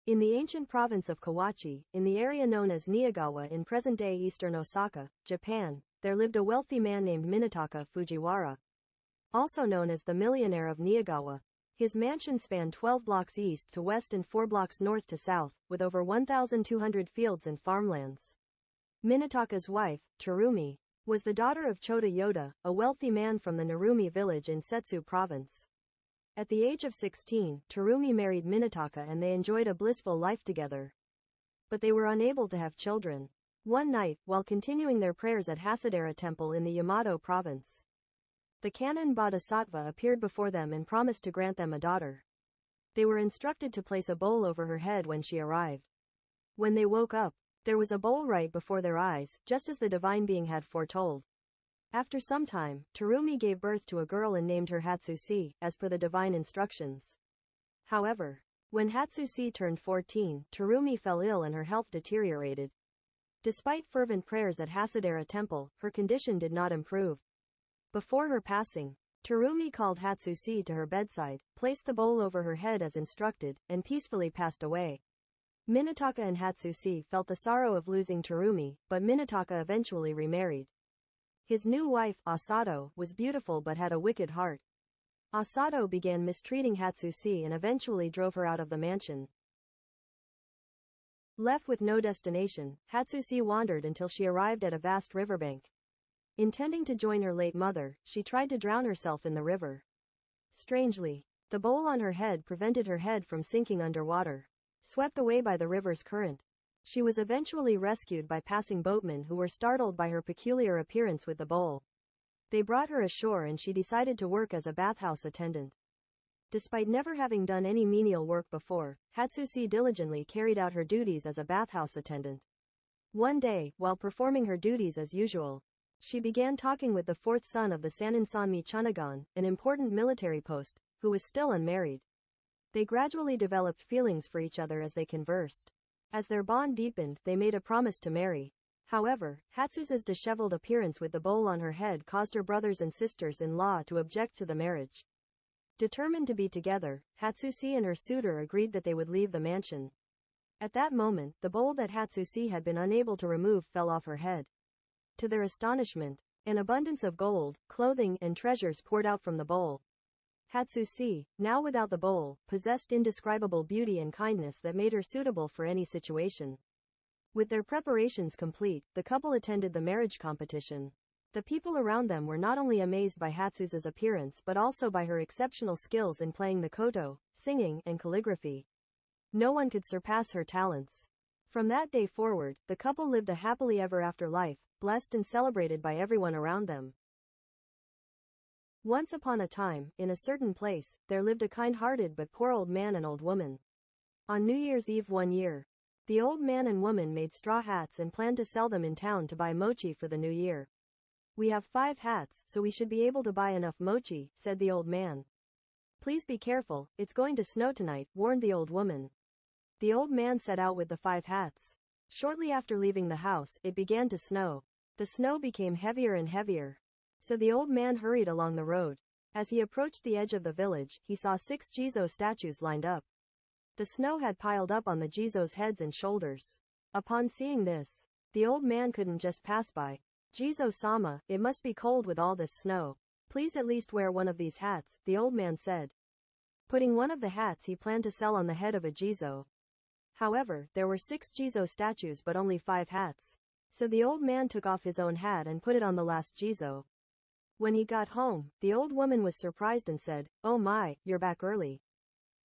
In the ancient province of Kawachi, in the area known as Niyagawa in present-day eastern Osaka, Japan, there lived a wealthy man named Minataka Fujiwara, also known as the Millionaire of Niyagawa. His mansion spanned 12 blocks east to west and 4 blocks north to south, with over 1,200 fields and farmlands. Minataka's wife, Terumi, was the daughter of Chota Yoda, a wealthy man from the Narumi village in Setsu province. At the age of 16, Terumi married Minataka and they enjoyed a blissful life together. But they were unable to have children. One night, while continuing their prayers at Hasadera Temple in the Yamato province, the Kannon Bodhisattva appeared before them and promised to grant them a daughter. They were instructed to place a bowl over her head when she arrived. When they woke up, there was a bowl right before their eyes, just as the divine being had foretold. After some time, Terumi gave birth to a girl and named her Hatsusi, as per the divine instructions. However, when Hatsusi turned 14, Terumi fell ill and her health deteriorated. Despite fervent prayers at Hasadera Temple, her condition did not improve. Before her passing, Terumi called Hatsusi to her bedside, placed the bowl over her head as instructed, and peacefully passed away. Minataka and Hatsusi felt the sorrow of losing Terumi, but Minataka eventually remarried. His new wife, Asato, was beautiful but had a wicked heart. Asato began mistreating Hatsusi and eventually drove her out of the mansion. Left with no destination, Hatsusi wandered until she arrived at a vast riverbank. Intending to join her late mother, she tried to drown herself in the river. Strangely, the bowl on her head prevented her head from sinking underwater. Swept away by the river's current, she was eventually rescued by passing boatmen who were startled by her peculiar appearance with the bowl. They brought her ashore and she decided to work as a bathhouse attendant. Despite never having done any menial work before, Hatsusi diligently carried out her duties as a bathhouse attendant. One day, while performing her duties as usual, she began talking with the fourth son of the Sanin-san Michanagon, an important military post, who was still unmarried. They gradually developed feelings for each other as they conversed. As their bond deepened, they made a promise to marry. However, Hatsusa's disheveled appearance with the bowl on her head caused her brothers and sisters-in-law to object to the marriage. Determined to be together, Hatsusi and her suitor agreed that they would leave the mansion. At that moment, the bowl that Hatsusi had been unable to remove fell off her head. To their astonishment, an abundance of gold, clothing, and treasures poured out from the bowl. Hatsusi, now without the bowl, possessed indescribable beauty and kindness that made her suitable for any situation. With their preparations complete, the couple attended the marriage competition. The people around them were not only amazed by Hatsusa's appearance but also by her exceptional skills in playing the koto, singing, and calligraphy. No one could surpass her talents. From that day forward, the couple lived a happily ever after life, blessed and celebrated by everyone around them. Once upon a time, in a certain place, there lived a kind-hearted but poor old man and old woman. On New Year's Eve one year, the old man and woman made straw hats and planned to sell them in town to buy mochi for the new year. "We have 5 hats, so we should be able to buy enough mochi," said the old man. "Please be careful, it's going to snow tonight," warned the old woman. The old man set out with the 5 hats. Shortly after leaving the house, it began to snow. The snow became heavier and heavier. So the old man hurried along the road. As he approached the edge of the village, he saw 6 Jizo statues lined up. The snow had piled up on the Jizo's heads and shoulders. Upon seeing this, the old man couldn't just pass by. "Jizo-sama, it must be cold with all this snow. Please at least wear one of these hats," the old man said. Putting one of the hats he planned to sell on the head of a Jizo. However, there were 6 Jizo statues but only 5 hats. So the old man took off his own hat and put it on the last Jizo. When he got home, the old woman was surprised and said, "Oh my, you're back early.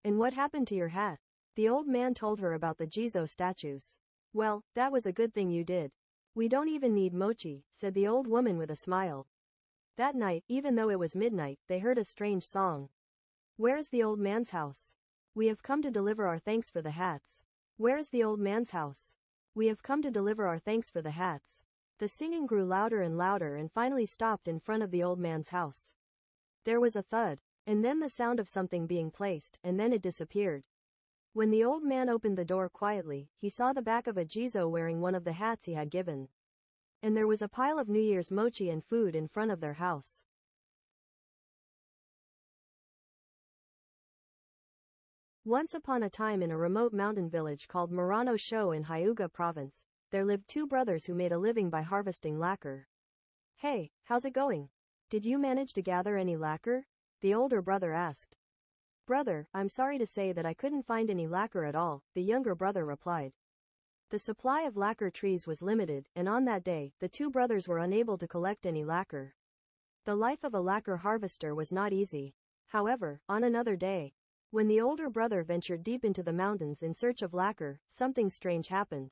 And what happened to your hat?" The old man told her about the Jizo statues. "Well, that was a good thing you did. We don't even need mochi," said the old woman with a smile. That night, even though it was midnight, they heard a strange song. "Where is the old man's house? We have come to deliver our thanks for the hats. Where is the old man's house? We have come to deliver our thanks for the hats." The singing grew louder and louder and finally stopped in front of the old man's house. There was a thud, and then the sound of something being placed, and then it disappeared. When the old man opened the door quietly, he saw the back of a Jizo wearing one of the hats he had given. And there was a pile of New Year's mochi and food in front of their house. Once upon a time in a remote mountain village called Murano Sho in Hyuga province, there lived two brothers who made a living by harvesting lacquer. Hey, how's it going? Did you manage to gather any lacquer? The older brother asked. Brother, I'm sorry to say that I couldn't find any lacquer at all, the younger brother replied. The supply of lacquer trees was limited, and on that day, the two brothers were unable to collect any lacquer. The life of a lacquer harvester was not easy. However, on another day, when the older brother ventured deep into the mountains in search of lacquer, something strange happened.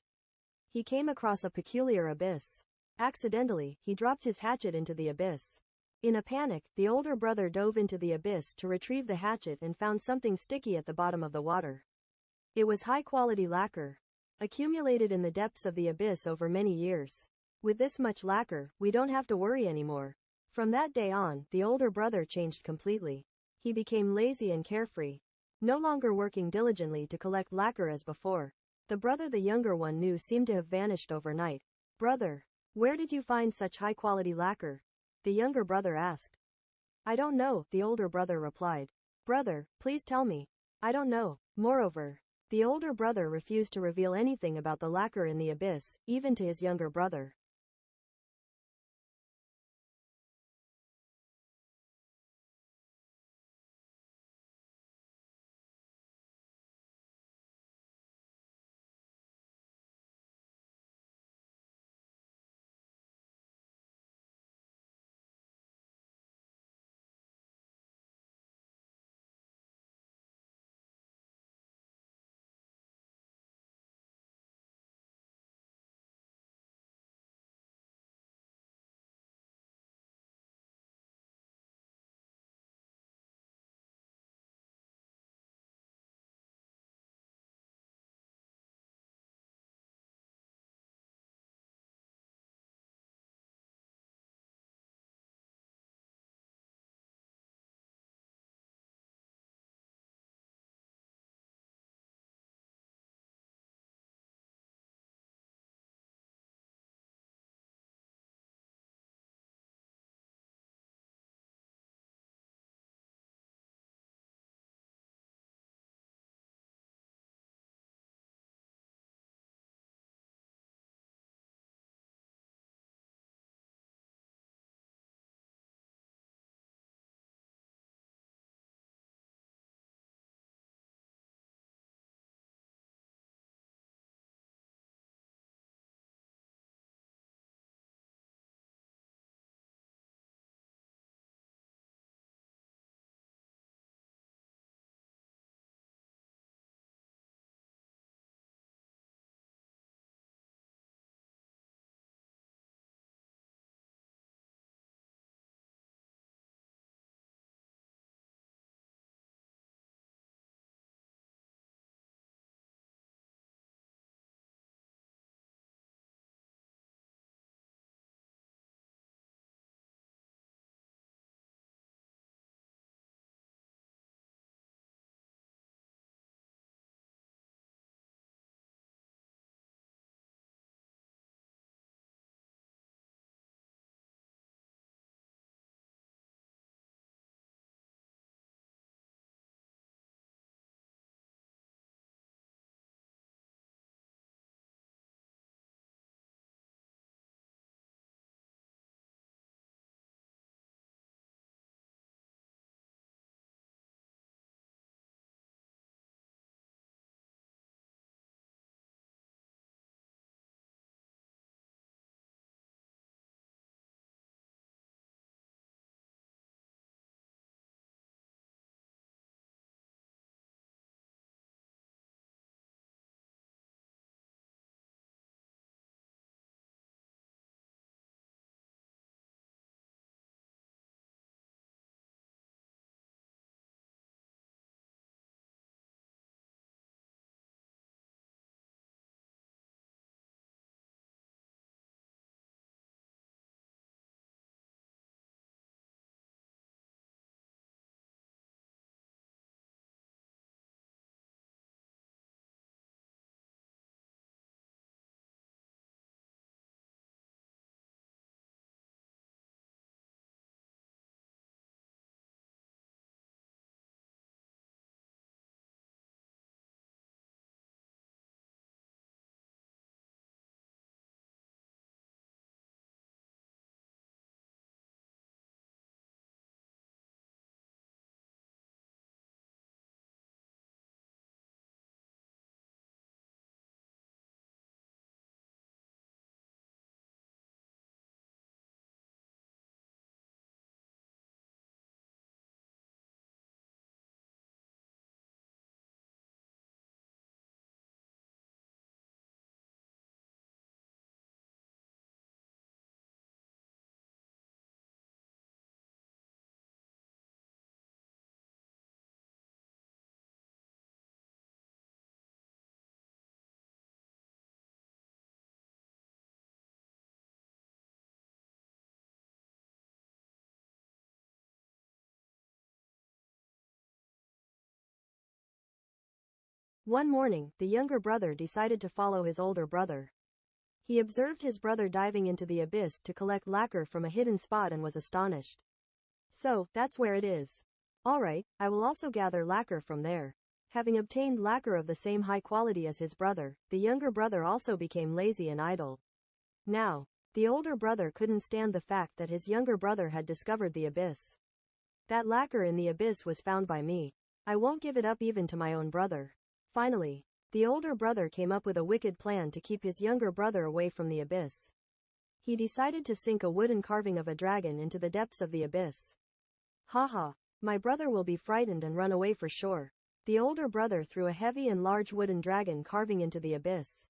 He came across a peculiar abyss. Accidentally, he dropped his hatchet into the abyss. In a panic, the older brother dove into the abyss to retrieve the hatchet and found something sticky at the bottom of the water. It was high-quality lacquer, accumulated in the depths of the abyss over many years. With this much lacquer, we don't have to worry anymore. From that day on, the older brother changed completely. He became lazy and carefree, no longer working diligently to collect lacquer as before. The brother the younger one knew seemed to have vanished overnight. Brother, where did you find such high-quality lacquer? The younger brother asked. I don't know, the older brother replied. Brother, please tell me. I don't know. Moreover, the older brother refused to reveal anything about the lacquer in the abyss, even to his younger brother. One morning, the younger brother decided to follow his older brother. He observed his brother diving into the abyss to collect lacquer from a hidden spot and was astonished. So, that's where it is. Alright, I will also gather lacquer from there. Having obtained lacquer of the same high quality as his brother, the younger brother also became lazy and idle. Now, the older brother couldn't stand the fact that his younger brother had discovered the abyss. That lacquer in the abyss was found by me. I won't give it up even to my own brother. Finally, the older brother came up with a wicked plan to keep his younger brother away from the abyss. He decided to sink a wooden carving of a dragon into the depths of the abyss. Haha, my brother will be frightened and run away for sure. The older brother threw a heavy and large wooden dragon carving into the abyss.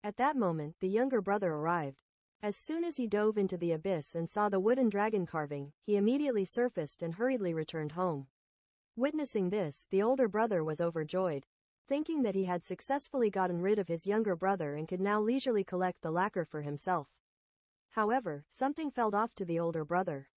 At that moment, the younger brother arrived. As soon as he dove into the abyss and saw the wooden dragon carving, he immediately surfaced and hurriedly returned home. Witnessing this, the older brother was overjoyed, thinking that he had successfully gotten rid of his younger brother and could now leisurely collect the lacquer for himself. However, something fell off to the older brother.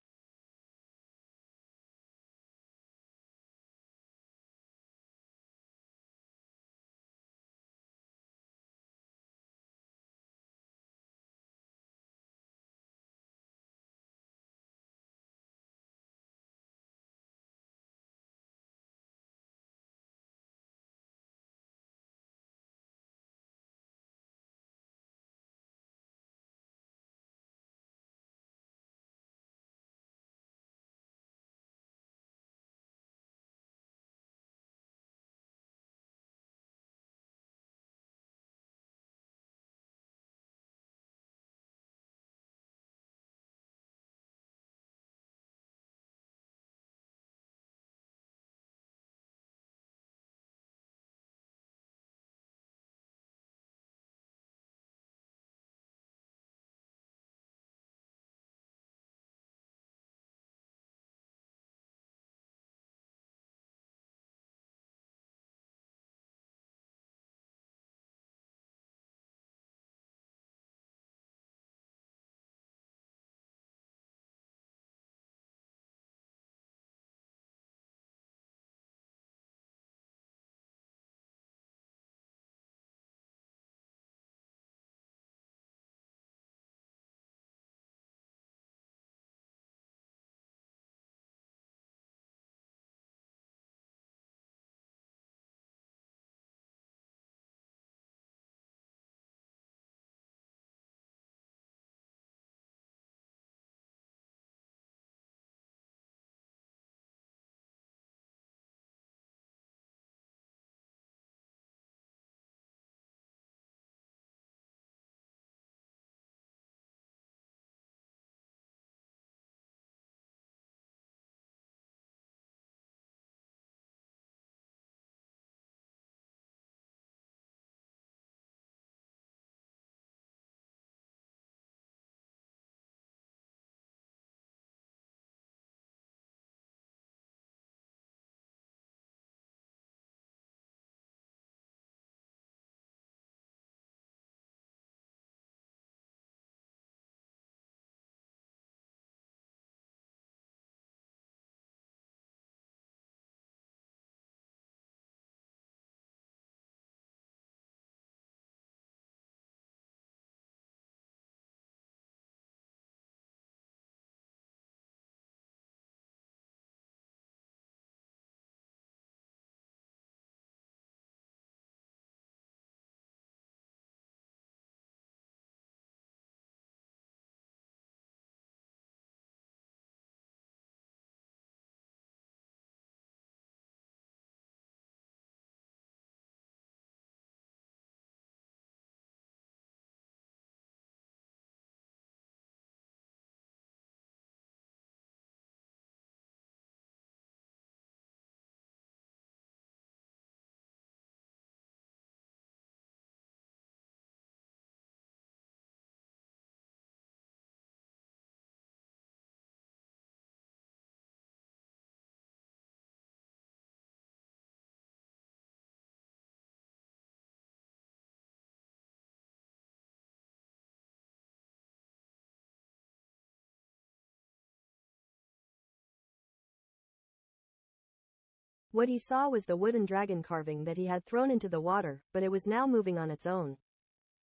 What he saw was the wooden dragon carving that he had thrown into the water, but it was now moving on its own.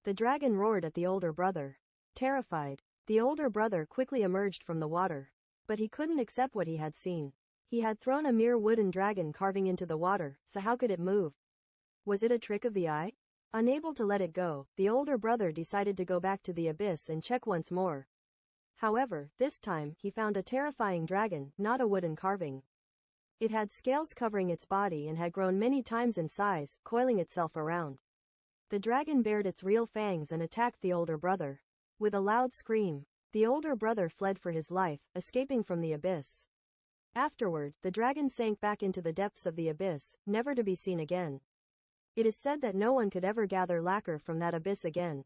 The dragon roared at the older brother. Terrified, the older brother quickly emerged from the water. But he couldn't accept what he had seen. He had thrown a mere wooden dragon carving into the water, so how could it move? Was it a trick of the eye? Unable to let it go, the older brother decided to go back to the abyss and check once more. However, this time, he found a terrifying dragon, not a wooden carving. It had scales covering its body and had grown many times in size, coiling itself around. The dragon bared its real fangs and attacked the older brother. With a loud scream, the older brother fled for his life, escaping from the abyss. Afterward, the dragon sank back into the depths of the abyss, never to be seen again. It is said that no one could ever gather lacquer from that abyss again.